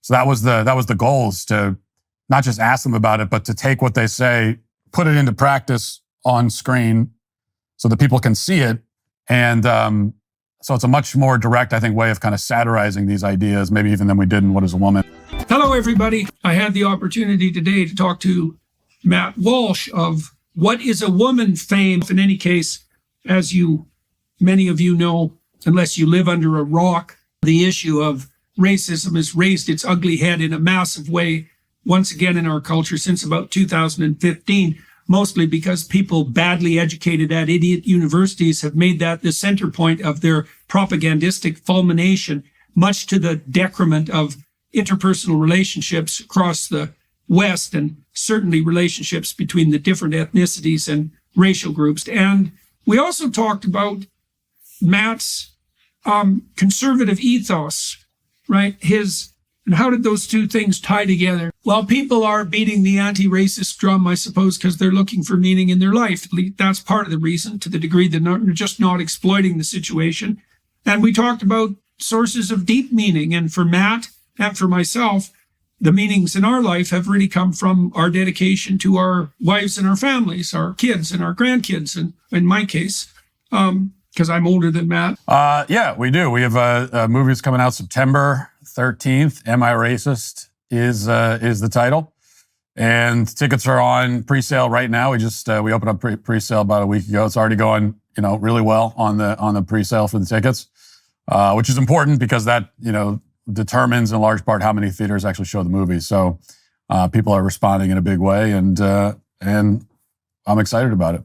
So that was the goal, is to not just ask them about it, but to take what they say, put it into practice on screen so that people can see it. And so it's a much more direct, I think, way of kind of satirizing these ideas, maybe even than we did in What is a Woman. Hello, everybody. I had the opportunity today to talk to Matt Walsh of What is a Woman fame. In any case, as many of you know, unless you live under a rock, the issue of racism has raised its ugly head in a massive way once again in our culture since about 2015, mostly because people badly educated at idiot universities have made that the center point of their propagandistic fulmination, much to the decrement of interpersonal relationships across the West, and certainly relationships between the different ethnicities and racial groups. And we also talked about Matt's conservative ethos, right? And how did those two things tie together? Well, people are beating the anti-racist drum, I suppose, because they're looking for meaning in their life. That's part of the reason, to the degree that they're just not exploiting the situation. And we talked about sources of deep meaning. And for Matt and for myself, the meanings in our life have really come from our dedication to our wives and our families, our kids and our grandkids, and in my case, because I'm older than Matt. Yeah, we do. We have a movie that's coming out September 13th. Am I Racist is the title. And tickets are on pre-sale right now. We opened up pre-sale about a week ago. It's already going, really well on the pre-sale for the tickets, which is important because that, determines in large part how many theaters actually show the movie. So people are responding in a big way, and I'm excited about it.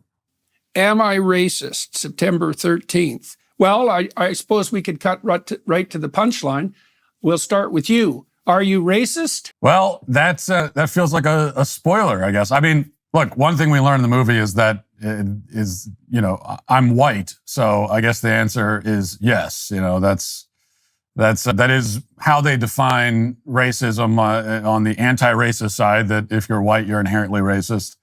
Am I Racist? September 13th. Well, I suppose we could cut right to the punchline. We'll start with you. Are you racist? Well, that feels like a spoiler, I guess. I mean, look, one thing we learn in the movie is that I'm white. So I guess the answer is yes. That is how they define racism on the anti-racist side, that if you're white, you're inherently racist.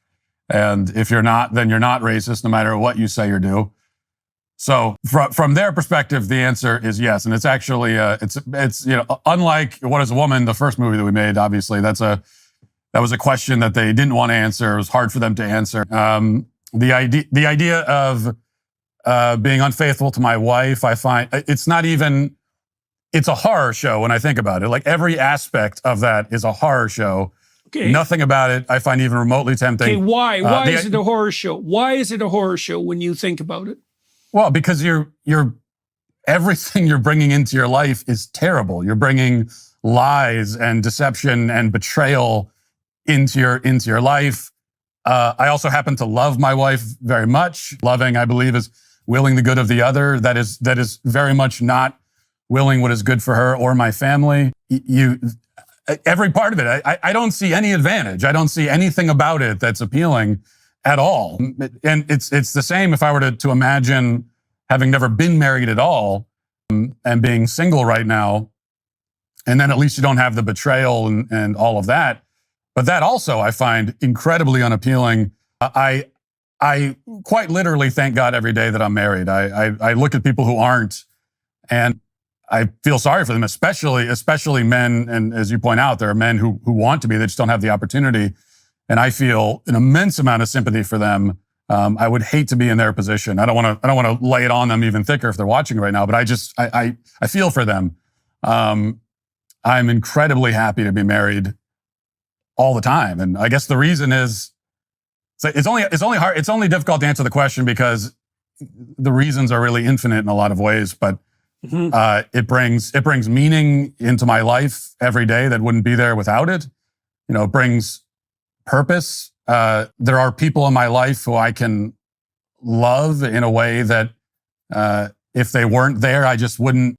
And if you're not, then you're not racist, no matter what you say or do. So from their perspective, the answer is yes. And it's actually, it's unlike What is a Woman, the first movie that we made, obviously, that was a question that they didn't want to answer. It was hard for them to answer. The idea of being unfaithful to my wife, I find it's a horror show when I think about it. Like, every aspect of that is a horror show. Okay. Nothing about it I find even remotely tempting. Okay, why? Why is it a horror show? Why is it a horror show when you think about it? Well, because everything you're bringing into your life is terrible. You're bringing lies and deception and betrayal into your life. I also happen to love my wife very much. Loving, I believe, is willing the good of the other. That is very much not willing what is good for her or my family. Every part of it, I don't see any advantage. I don't see anything about it that's appealing at all. And it's the same if I were to imagine having never been married at all and being single right now. And then at least you don't have the betrayal and all of that. But that also I find incredibly unappealing. I quite literally thank God every day that I'm married. I look at people who aren't, and I feel sorry for them, especially men. And as you point out, there are men who want to be, they just don't have the opportunity. And I feel an immense amount of sympathy for them. I would hate to be in their position. I don't want to lay it on them even thicker if they're watching right now, but I feel for them. I'm incredibly happy to be married all the time. And I guess the reason is, it's only difficult to answer the question because the reasons are really infinite in a lot of ways, but it brings meaning into my life every day that wouldn't be there without it. It brings purpose. There are people in my life who I can love in a way that if they weren't there, I just wouldn't